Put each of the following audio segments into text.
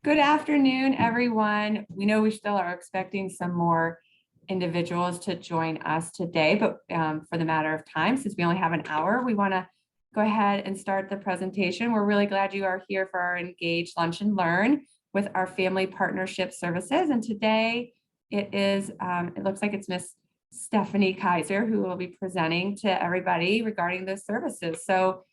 Good afternoon, everyone. We know we still are expecting some more individuals to join us today, but for the matter of time, since we only have an hour, we want to go ahead and start the presentation. We're really glad you are here for our Engage Lunch and Learn with our family partnership services. And today it looks like it's Miss Stephanie Kaiser who will be presenting to everybody regarding those services. So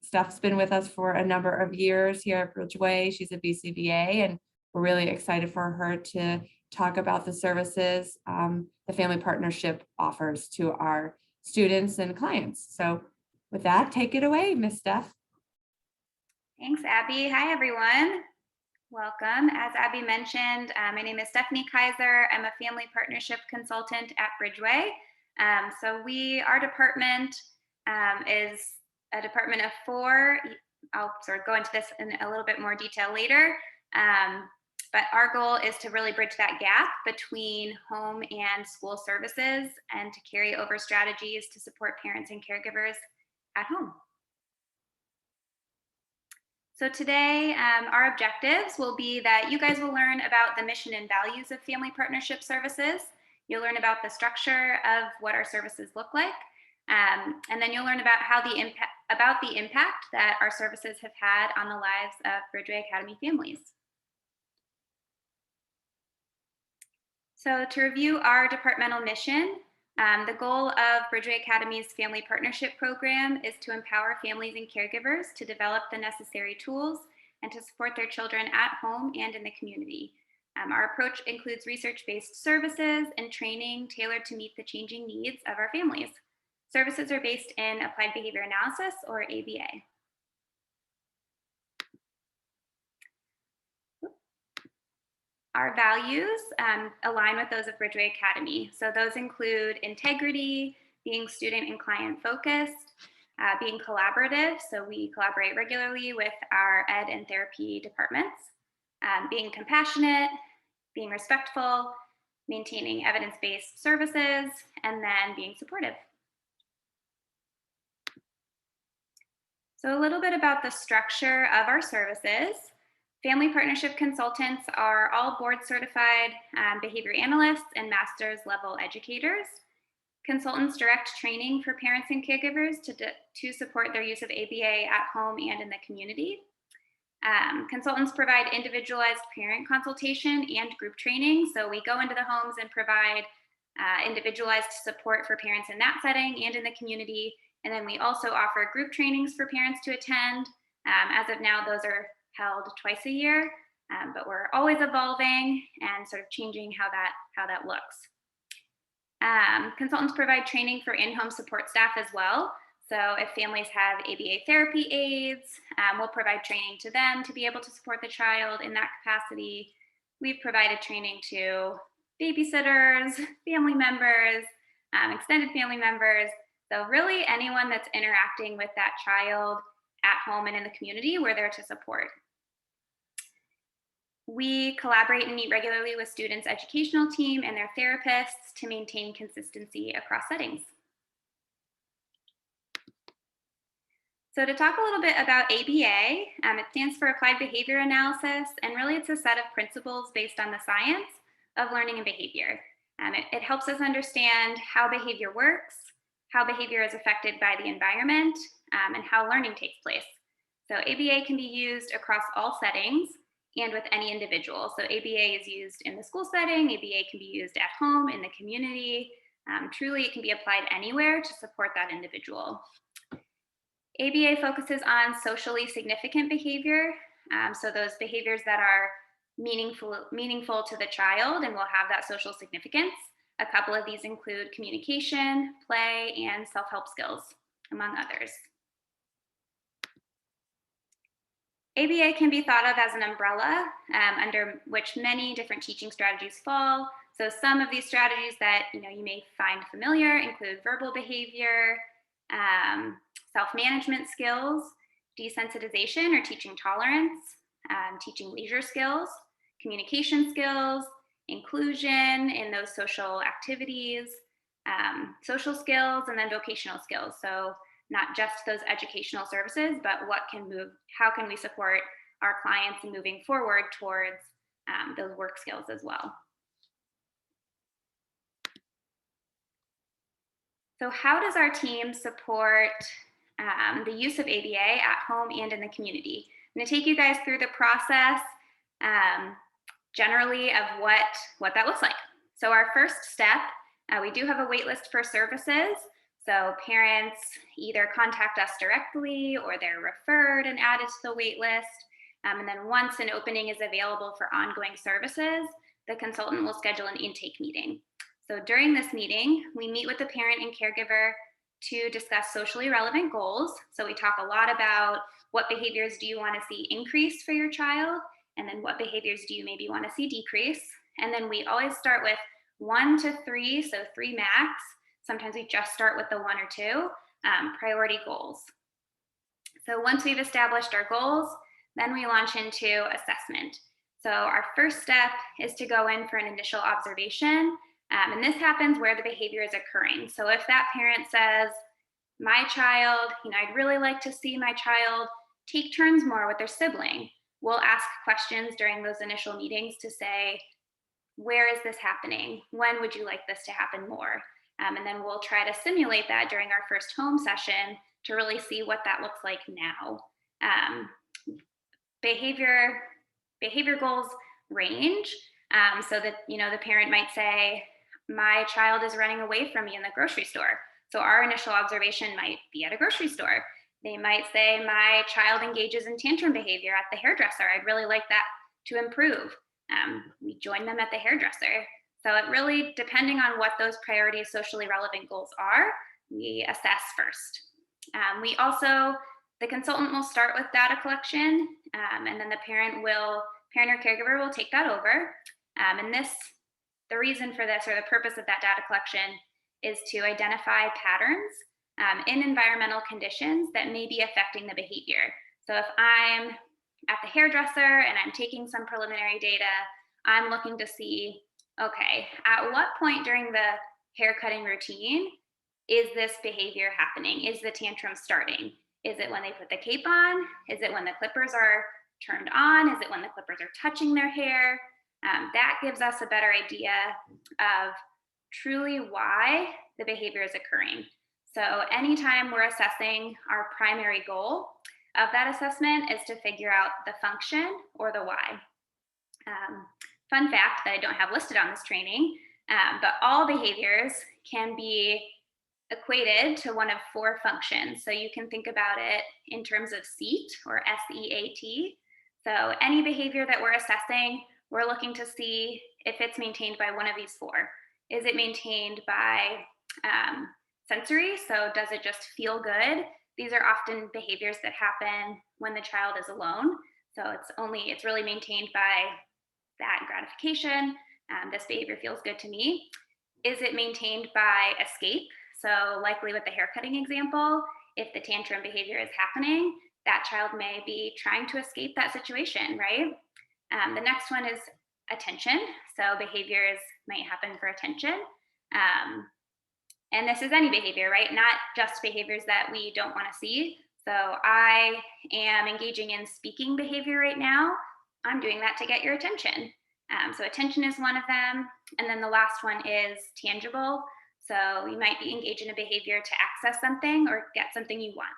Steph's been with us for a number of years here at Bridgeway. She's a BCBA, and we're really excited for her to talk about the services the family partnership offers to our students and clients. So with that, take it away, Miss Steph. Thanks, Abby. Hi, everyone. Welcome. As Abby mentioned, my name is Stephanie Kaiser. I'm a family partnership consultant at Bridgeway. Our department is a department of 4. I'll sort of go into this in a little bit more detail later. But our goal is to really bridge that gap between home and school services and to carry over strategies to support parents and caregivers at home. So today, our objectives will be that you guys will learn about the mission and values of family partnership services. You'll learn about the structure of what our services look like. And then you'll learn about the impact that our services have had on the lives of Bridgeway Academy families. So to review our departmental mission, the goal of Bridgeway Academy's Family Partnership Program is to empower families and caregivers to develop the necessary tools and to support their children at home and in the community. Our approach includes research-based services and training tailored to meet the changing needs of our families. Services are based in applied behavior analysis, or ABA. Our values align with those of Bridgeway Academy. So those include integrity, being student and client focused, being collaborative. So we collaborate regularly with our ed and therapy departments, being compassionate, being respectful, maintaining evidence-based services, and then being supportive. So a little bit about the structure of our services. Family partnership consultants are all board certified behavior analysts and master's level educators. Consultants direct training for parents and caregivers to support their use of ABA at home and in the community. Consultants provide individualized parent consultation and group training. So we go into the homes and provide individualized support for parents in that setting and in the community. And then we also offer group trainings for parents to attend. As of now, those are held twice a year, but we're always evolving and sort of changing how that looks. Consultants provide training for in-home support staff as well. So if families have ABA therapy aides, we'll provide training to them to be able to support the child in that capacity. We've provided training to babysitters, family members, extended family members. So really anyone that's interacting with that child at home and in the community, we're there to support. We collaborate and meet regularly with students' educational team and their therapists to maintain consistency across settings. So to talk a little bit about ABA, it stands for Applied Behavior Analysis, and really it's a set of principles based on the science of learning and behavior. It helps us understand how behavior works, how behavior is affected by the environment, and how learning takes place. So ABA can be used across all settings and with any individual. So ABA is used in the school setting, ABA can be used at home, in the community. Truly, it can be applied anywhere to support that individual. ABA focuses on socially significant behavior. So those behaviors that are meaningful to the child and will have that social significance. A couple of these include communication, play, and self-help skills, among others. ABA can be thought of as an umbrella under which many different teaching strategies fall. So some of these strategies that you may find familiar include verbal behavior, self-management skills, desensitization or teaching tolerance, teaching leisure skills, communication skills, inclusion in those social activities, social skills, and then vocational skills. So not just those educational services, but how can we support our clients and moving forward towards those work skills as well. So how does our team support the use of ABA at home and in the community? I'm going to take you guys through the process generally of what that looks like. So our first step, we do have a wait list for services. So parents either contact us directly or they're referred and added to the wait list. And then once an opening is available for ongoing services, the consultant will schedule an intake meeting. So during this meeting, we meet with the parent and caregiver to discuss socially relevant goals. So we talk a lot about what behaviors do you want to see increase for your child, and then what behaviors do you maybe want to see decrease. And then we always start with 1 to 3, so 3 max. Sometimes we just start with the 1 or 2 priority goals. So once we've established our goals, then we launch into assessment. So our first step is to go in for an initial observation. And this happens where the behavior is occurring. So if that parent says, my child, I'd really like to see my child take turns more with their sibling, we'll ask questions during those initial meetings to say, where is this happening? When would you like this to happen more? And then we'll try to simulate that during our first home session to really see what that looks like now. Behavior goals range. So that, the parent might say, my child is running away from me in the grocery store. So our initial observation might be at a grocery store. They might say, my child engages in tantrum behavior at the hairdresser. I'd really like that to improve. We join them at the hairdresser. So it really, depending on what those priority socially relevant goals are, we assess first. The consultant will start with data collection, and then the parent or caregiver will take that over. The reason for this, or the purpose of that data collection, is to identify patterns in environmental conditions that may be affecting the behavior. So if I'm at the hairdresser and I'm taking some preliminary data, I'm looking to see, okay, at what point during the haircutting routine is this behavior happening? Is the tantrum starting? Is it when they put the cape on? Is it when the clippers are turned on? Is it when the clippers are touching their hair? That gives us a better idea of truly why the behavior is occurring. So anytime we're assessing, our primary goal of that assessment is to figure out the function or the why. Fun fact that I don't have listed on this training, but all behaviors can be equated to one of 4 functions. So you can think about it in terms of SEAT, or SEAT. So any behavior that we're assessing, we're looking to see if it's maintained by one of these 4. Is it maintained by sensory? So does it just feel good? These are often behaviors that happen when the child is alone. So it's really maintained by that gratification. This behavior feels good to me. Is it maintained by escape? So likely with the haircutting example, if the tantrum behavior is happening, that child may be trying to escape that situation, right? The next one is attention. So behaviors might happen for attention. And this is any behavior, right? Not just behaviors that we don't want to see. So I am engaging in speaking behavior right now. I'm doing that to get your attention. So attention is one of them. And then the last one is tangible. So you might be engaged in a behavior to access something or get something you want.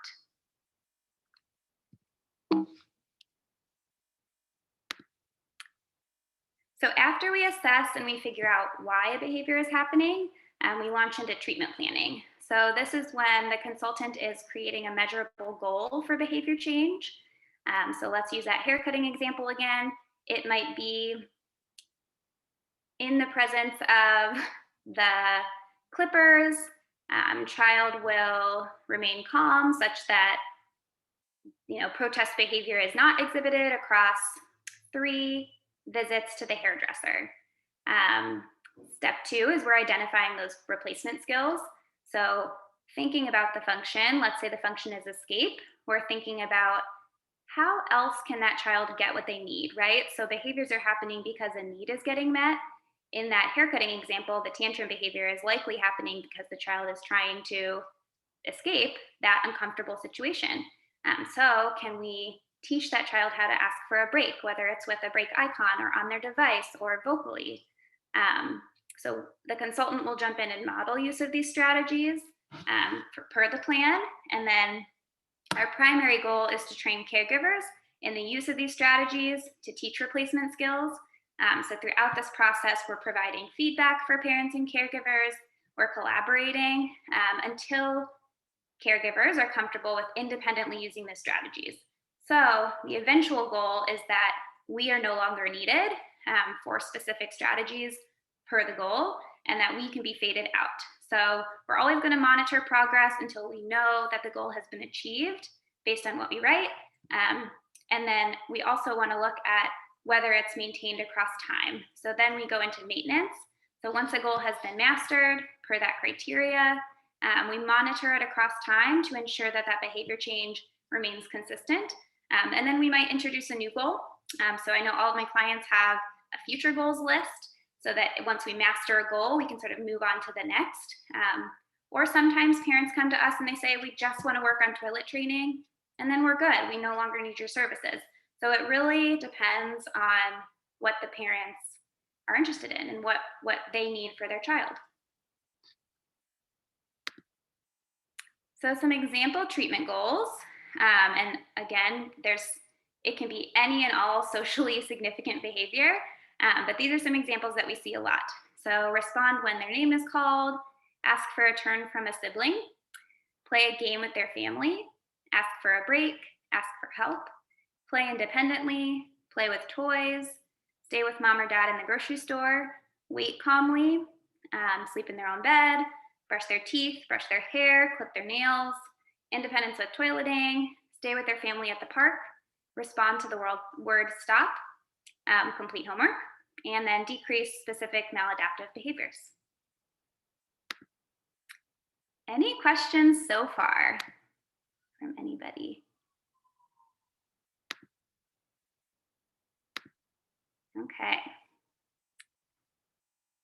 So after we assess and we figure out why a behavior is happening, we launch into treatment planning. So this is when the consultant is creating a measurable goal for behavior change. So let's use that haircutting example again. It might be in the presence of the clippers, child will remain calm such that protest behavior is not exhibited across 3 visits to the hairdresser. Step 2 is we're identifying those replacement skills. So thinking about the function, let's say the function is escape, we're thinking about how else can that child get what they need, right? So behaviors are happening because a need is getting met. In that haircutting example, the tantrum behavior is likely happening because the child is trying to escape that uncomfortable situation. So can we teach that child how to ask for a break, whether it's with a break icon or on their device or vocally. So the consultant will jump in and model use of these strategies per the plan. And then our primary goal is to train caregivers in the use of these strategies to teach replacement skills. So throughout this process, we're providing feedback for parents and caregivers. We're collaborating until caregivers are comfortable with independently using the strategies. So the eventual goal is that we are no longer needed for specific strategies per the goal, and that we can be faded out. So we're always going to monitor progress until we know that the goal has been achieved based on what we write. And then we also want to look at whether it's maintained across time. So then we go into maintenance. So once a goal has been mastered per that criteria, we monitor it across time to ensure that that behavior change remains consistent. And then we might introduce a new goal. So I know all of my clients have a future goals list, so that once we master a goal, we can sort of move on to the next. Or sometimes parents come to us and they say, we just want to work on toilet training, and then we're good. We no longer need your services. So it really depends on what the parents are interested in and what they need for their child. So some example treatment goals. And again, it can be any and all socially significant behavior. But these are some examples that we see a lot. So respond when their name is called, ask for a turn from a sibling, play a game with their family, ask for a break, ask for help, play independently, play with toys, stay with mom or dad in the grocery store, wait calmly, sleep in their own bed, brush their teeth, brush their hair, clip their nails, independence with toileting, stay with their family at the park, respond to the word stop, complete homework, and then decrease specific maladaptive behaviors. Any questions so far from anybody? Okay.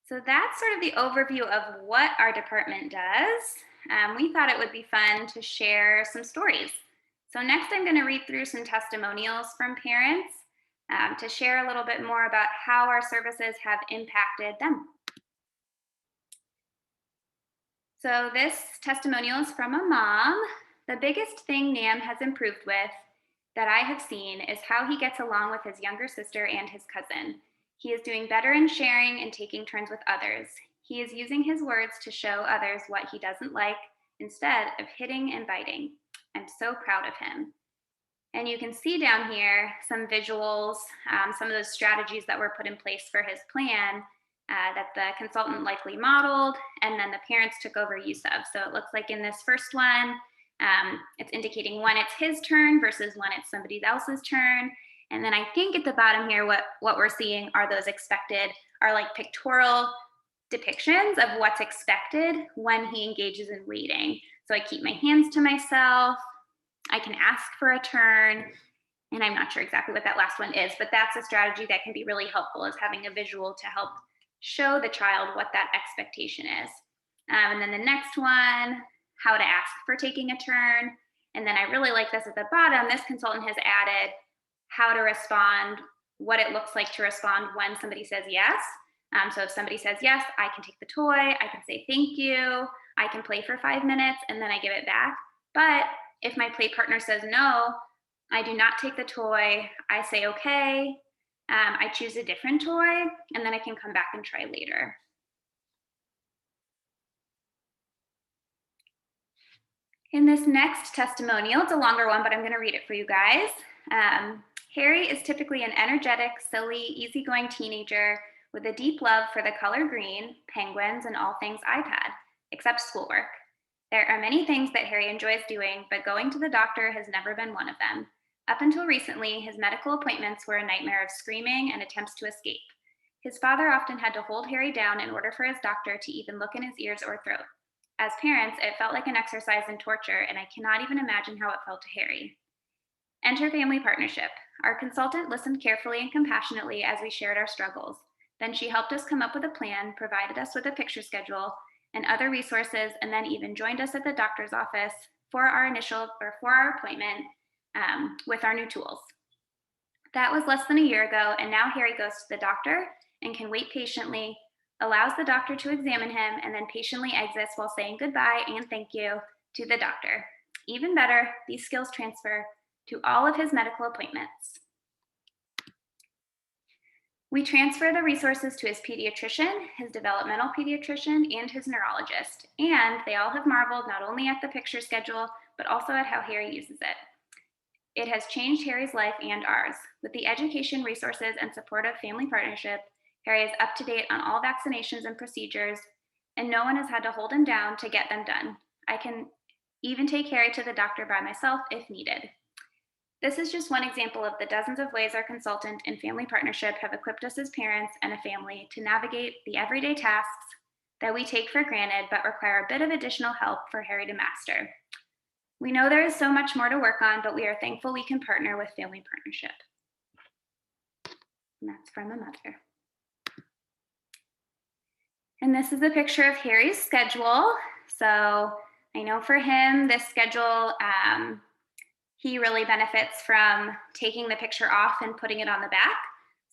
So that's sort of the overview of what our department does. We thought it would be fun to share some stories. So next I'm going to read through some testimonials from parents to share a little bit more about how our services have impacted them. So this testimonial is from a mom. The biggest thing Nam has improved with that I have seen is how he gets along with his younger sister and his cousin. He is doing better in sharing and taking turns with others. He is using his words to show others what he doesn't like instead of hitting and biting. I'm so proud of him. And you can see down here some visuals, some of those strategies that were put in place for his plan that the consultant likely modeled, and then the parents took over use of. So it looks like in this first one, it's indicating when it's his turn versus when it's somebody else's turn. And then I think at the bottom here, what we're seeing are those like pictorial depictions of what's expected when he engages in waiting. So I keep my hands to myself, I can ask for a turn, and I'm not sure exactly what that last one is, but that's a strategy that can be really helpful, is having a visual to help show the child what that expectation is. And then the next one, how to ask for taking a turn. And then I really like this at the bottom, this consultant has added how to respond, what it looks like to respond when somebody says yes. So if somebody says yes, I can take the toy, I can say thank you, I can play for 5 minutes, and then I give it back. But if my play partner says no, I do not take the toy, I say okay, I choose a different toy, and then I can come back and try later. In this next testimonial, it's a longer one, but I'm going to read it for you guys. Harry is typically an energetic, silly, easygoing teenager with a deep love for the color green, penguins, and all things iPad, except schoolwork. There are many things that Harry enjoys doing, but going to the doctor has never been one of them. Up until recently, his medical appointments were a nightmare of screaming and attempts to escape. His father often had to hold Harry down in order for his doctor to even look in his ears or throat. As parents, it felt like an exercise in torture, and I cannot even imagine how it felt to Harry. Enter family partnership. Our consultant listened carefully and compassionately as we shared our struggles. Then she helped us come up with a plan, provided us with a picture schedule and other resources, and then even joined us at the doctor's office for our appointment with our new tools. That was less than a year ago, and now Harry goes to the doctor and can wait patiently, allows the doctor to examine him, and then patiently exits while saying goodbye and thank you to the doctor. Even better, these skills transfer to all of his medical appointments. We transfer the resources to his pediatrician, his developmental pediatrician, and his neurologist, and they all have marveled not only at the picture schedule, but also at how Harry uses it. It has changed Harry's life and ours. With the education, resources, and support of Family Partnership, Harry is up to date on all vaccinations and procedures, and no one has had to hold him down to get them done. I can even take Harry to the doctor by myself if needed. This is just one example of the dozens of ways our consultant and Family Partnership have equipped us as parents and a family to navigate the everyday tasks that we take for granted but require a bit of additional help for Harry to master. We know there is so much more to work on, but we are thankful we can partner with Family Partnership. And that's from a mother. And this is a picture of Harry's schedule. So I know for him, this schedule, he really benefits from taking the picture off and putting it on the back.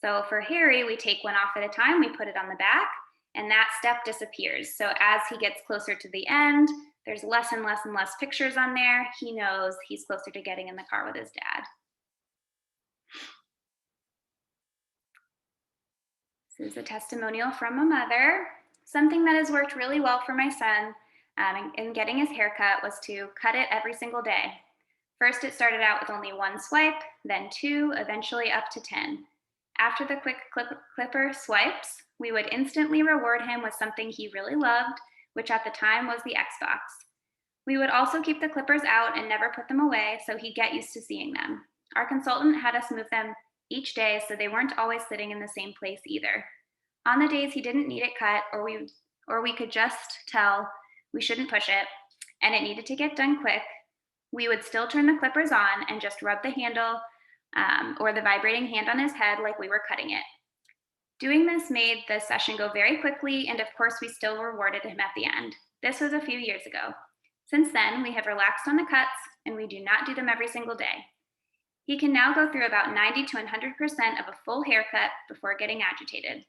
So for Harry, we take one off at a time, we put it on the back, and that step disappears. So as he gets closer to the end, there's less and less and less pictures on there. He knows he's closer to getting in the car with his dad. This is a testimonial from a mother. Something that has worked really well for my son in getting his haircut was to cut it every single day. First, it started out with only one swipe, then 2, eventually up to 10. After the quick clipper swipes, we would instantly reward him with something he really loved, which at the time was the Xbox. We would also keep the clippers out and never put them away, so he'd get used to seeing them. Our consultant had us move them each day, so they weren't always sitting in the same place either. On the days he didn't need it cut, or we could just tell we shouldn't push it, and it needed to get done quick, we would still turn the clippers on and just rub the handle or the vibrating hand on his head like we were cutting it. Doing this made the session go very quickly, and of course, we still rewarded him at the end. This was a few years ago. Since then, we have relaxed on the cuts, and we do not do them every single day. He can now go through about 90 to 100% of a full haircut before getting agitated.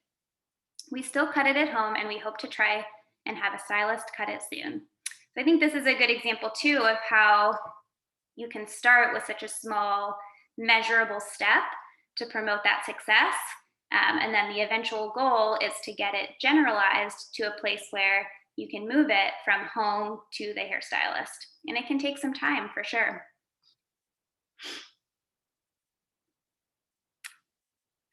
We still cut it at home, and we hope to try and have a stylist cut it soon. So I think this is a good example too of how you can start with such a small, measurable step to promote that success. And then the eventual goal is to get it generalized to a place where you can move it from home to the hairstylist. And it can take some time for sure.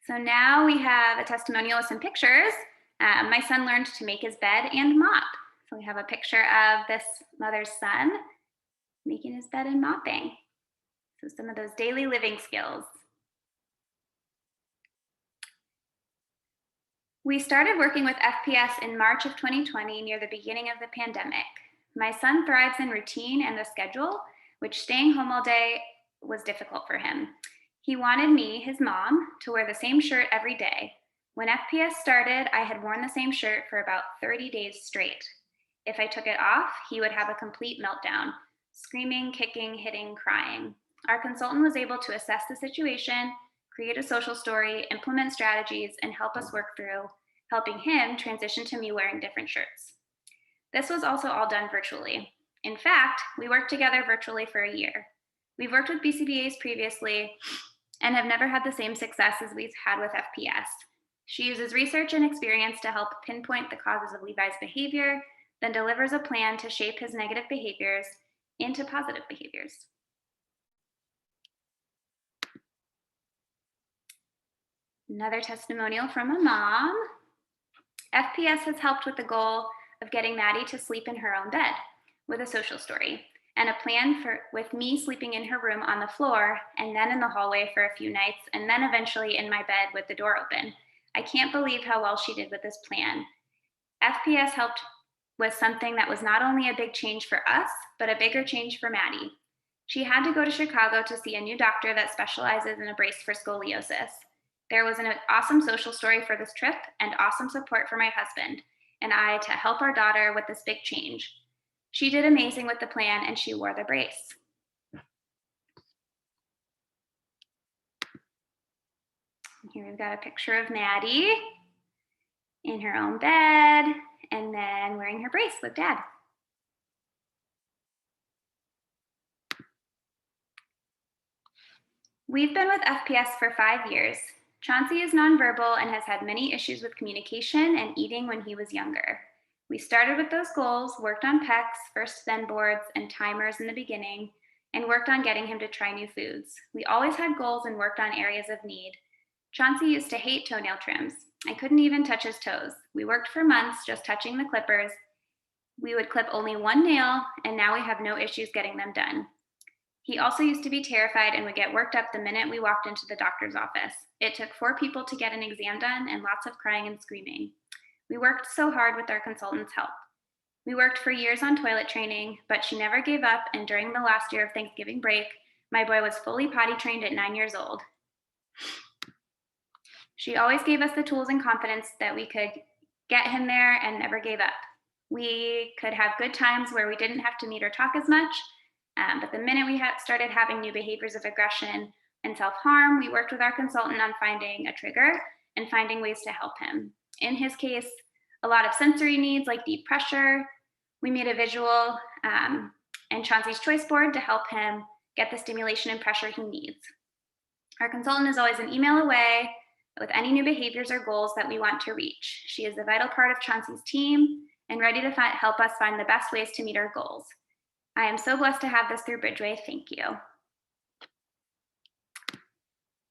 So now we have a testimonial with some pictures. My son learned to make his bed and mop. So we have a picture of this mother's son making his bed and mopping. So some of those daily living skills. We started working with FPS in March of 2020 near the beginning of the pandemic. My son thrives in routine and the schedule, which staying home all day was difficult for him. He wanted me, his mom, to wear the same shirt every day. When FPS started, I had worn the same shirt for about 30 days straight. If I took it off, he would have a complete meltdown, screaming, kicking, hitting, crying. Our consultant was able to assess the situation, create a social story, implement strategies, and help us work through helping him transition to me wearing different shirts. This was also all done virtually. In fact, we worked together virtually for a year. We've worked with BCBAs previously and have never had the same success as we've had with FPS. She uses research and experience to help pinpoint the causes of Levi's behavior, then delivers a plan to shape his negative behaviors into positive behaviors. Another testimonial from a mom. FPS has helped with the goal of getting Maddie to sleep in her own bed with a social story and a plan with me sleeping in her room on the floor and then in the hallway for a few nights and then eventually in my bed with the door open. I can't believe how well she did with this plan. FPS helped with something that was not only a big change for us, but a bigger change for Maddie. She had to go to Chicago to see a new doctor that specializes in a brace for scoliosis. There was an awesome social story for this trip and awesome support for my husband and I to help our daughter with this big change. She did amazing with the plan and she wore the brace. Here we've got a picture of Maddie in her own bed and then wearing her brace with Dad. We've been with FPS for 5 years. Chauncey is nonverbal and has had many issues with communication and eating when he was younger. We started with those goals, worked on PECs, first then boards, and timers in the beginning, and worked on getting him to try new foods. We always had goals and worked on areas of need. Chauncey used to hate toenail trims. I couldn't even touch his toes. We worked for months just touching the clippers. We would clip only one nail, and now we have no issues getting them done. He also used to be terrified and would get worked up the minute we walked into the doctor's office. It took 4 people to get an exam done and lots of crying and screaming. We worked so hard with our consultant's help. We worked for years on toilet training, but she never gave up, and during the last year of Thanksgiving break, my boy was fully potty trained at 9 years old. She always gave us the tools and confidence that we could get him there and never gave up. We could have good times where we didn't have to meet or talk as much, but the minute we started having new behaviors of aggression and self-harm, we worked with our consultant on finding a trigger and finding ways to help him. In his case, a lot of sensory needs like deep pressure. We made a visual and Chauncey's choice board to help him get the stimulation and pressure he needs. Our consultant is always an email away with any new behaviors or goals that we want to reach. She is a vital part of Chauncey's team and ready to help us find the best ways to meet our goals. I am so blessed to have this through Bridgeway. Thank you.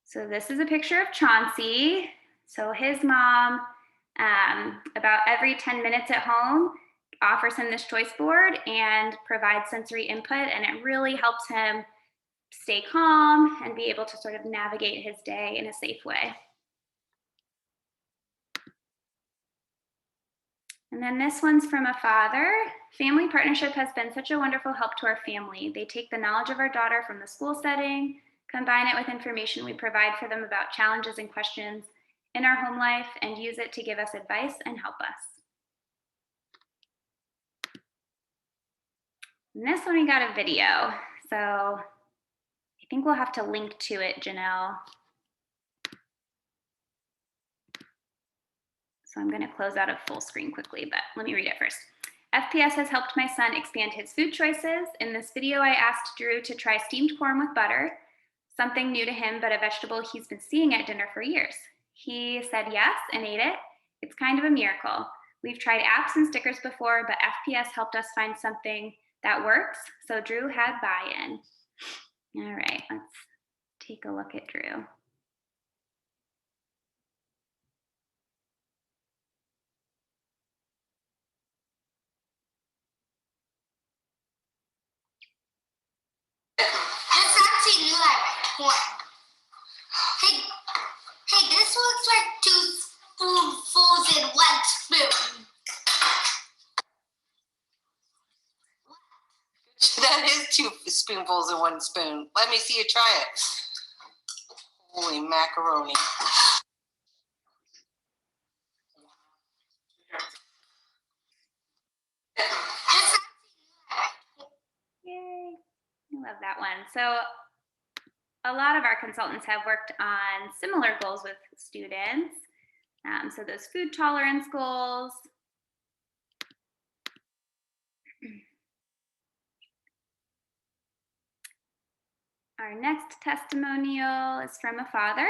So this is a picture of Chauncey. So his mom, about every 10 minutes at home, offers him this choice board and provides sensory input, and it really helps him stay calm and be able to sort of navigate his day in a safe way. And then this one's from a father. Family partnership has been such a wonderful help to our family. They take the knowledge of our daughter from the school setting, combine it with information we provide for them about challenges and questions in our home life, and use it to give us advice and help us. And this one we got a video. So I think we'll have to link to it, Janelle. So I'm going to close out of full screen quickly, but let me read it first. FPS has helped my son expand his food choices. In this video, I asked Drew to try steamed corn with butter, something new to him, but a vegetable he's been seeing at dinner for years. He said yes and ate it. It's kind of a miracle. We've tried apps and stickers before, but FPS helped us find something that works. So Drew had buy-in. All right, let's take a look at Drew. That's actually like corn. Hey, this looks like 2 spoonfuls in 1 spoon. That is 2 spoonfuls in 1 spoon. Let me see you try it. Holy macaroni. Yay, I love that one. So a lot of our consultants have worked on similar goals with students. So those food tolerance goals. Our next testimonial is from a father.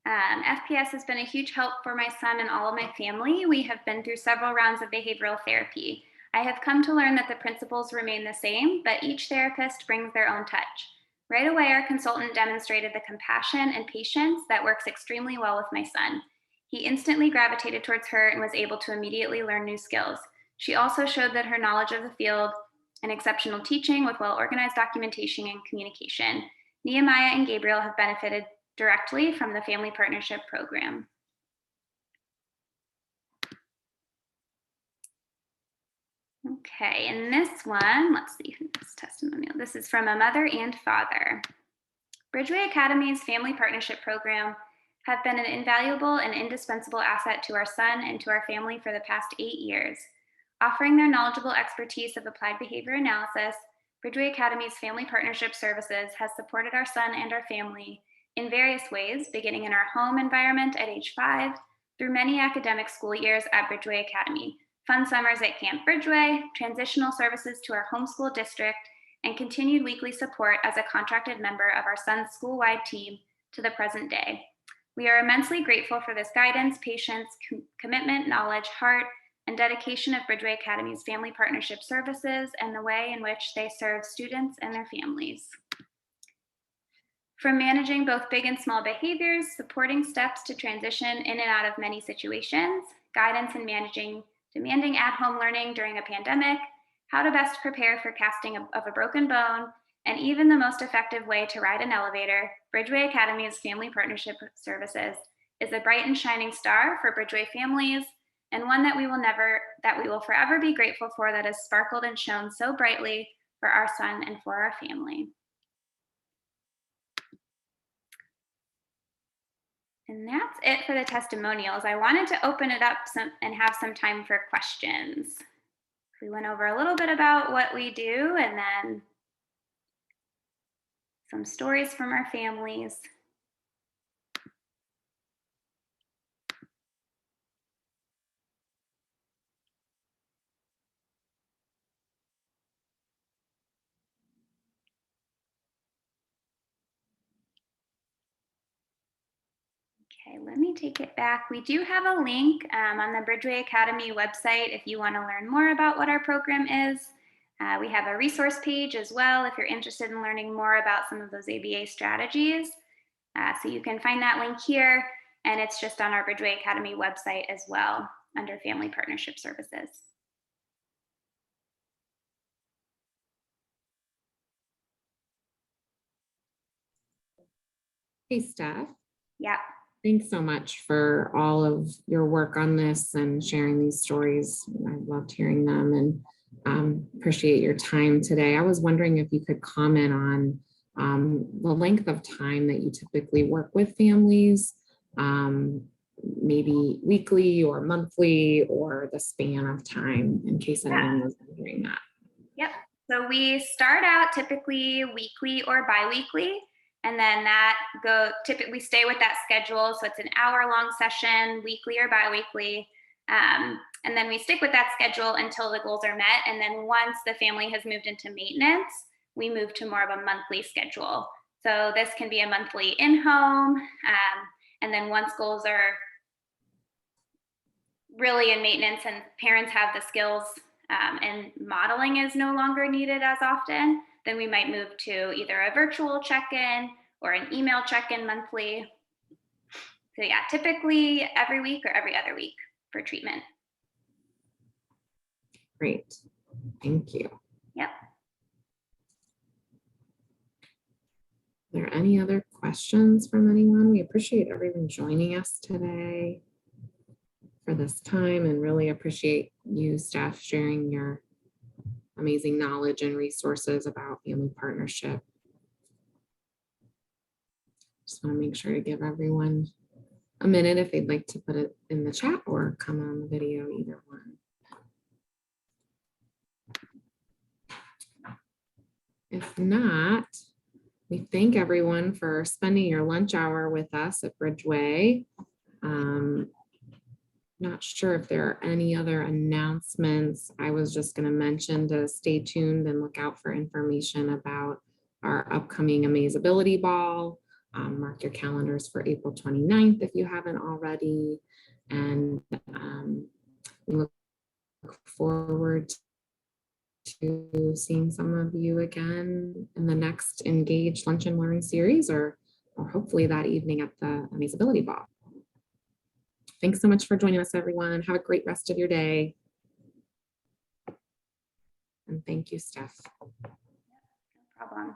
FPS has been a huge help for my son and all of my family. We have been through several rounds of behavioral therapy. I have come to learn that the principles remain the same, but each therapist brings their own touch. Right away, our consultant demonstrated the compassion and patience that works extremely well with my son. He instantly gravitated towards her and was able to immediately learn new skills. She also showed that her knowledge of the field and exceptional teaching with well-organized documentation and communication. Nehemiah and Gabriel have benefited directly from the Family Partnership Program. Okay, and this one, let's see this testimonial. This is from a mother and father. Bridgeway Academy's Family Partnership Program have been an invaluable and indispensable asset to our son and to our family for the past 8 years. Offering their knowledgeable expertise of applied behavior analysis, Bridgeway Academy's Family Partnership Services has supported our son and our family in various ways, beginning in our home environment at age 5, through many academic school years at Bridgeway Academy, fun summers at Camp Bridgeway, transitional services to our homeschool district, and continued weekly support as a contracted member of our son's school-wide team to the present day. We are immensely grateful for this guidance, patience, commitment, knowledge, heart, and dedication of Bridgeway Academy's family partnership services and the way in which they serve students and their families. From managing both big and small behaviors, supporting steps to transition in and out of many situations, guidance in managing demanding at-home learning during a pandemic, how to best prepare for casting of a broken bone, and even the most effective way to ride an elevator, Bridgeway Academy's family partnership services is a bright and shining star for Bridgeway families, and one that we will forever be grateful for, that has sparkled and shone so brightly for our son and for our family. And that's it for the testimonials. I wanted to open it up and have some time for questions. We went over a little bit about what we do and then some stories from our families. Okay, let me take it back. We do have a link on the Bridgeway Academy website if you want to learn more about what our program is. We have a resource page as well if you're interested in learning more about some of those ABA strategies. So you can find that link here, and it's just on our Bridgeway Academy website as well under Family Partnership Services. Hey, Steph. Yeah. Thanks so much for all of your work on this and sharing these stories. I loved hearing them and appreciate your time today. I was wondering if you could comment on the length of time that you typically work with families, maybe weekly or monthly, or the span of time, in case anyone was wondering that. Yep. So we start out typically weekly or bi-weekly. And then typically we stay with that schedule. So it's an hour-long session, weekly or bi-weekly. And then we stick with that schedule until the goals are met. And then once the family has moved into maintenance, we move to more of a monthly schedule. So this can be a monthly in-home. And then once goals are really in maintenance and parents have the skills and modeling is no longer needed as often, then we might move to either a virtual check-in or an email check-in monthly. So yeah, typically every week or every other week for treatment. Great, thank you. Yep. Are there any other questions from anyone? We appreciate everyone joining us today for this time, and really appreciate you, Steph, sharing your amazing knowledge and resources about family partnership. Just want to make sure to give everyone a minute if they'd like to put it in the chat or come on the video, either one. If not, we thank everyone for spending your lunch hour with us at Bridgeway. Not sure if there are any other announcements. I was just going to mention to stay tuned and look out for information about our upcoming Amazability Ball. Mark your calendars for April 29th if you haven't already. And we look forward to seeing some of you again in the next Engage Lunch and Learn series, or hopefully that evening at the Amazability Ball. Thanks so much for joining us, everyone. Have a great rest of your day. And thank you, Steph. No problem.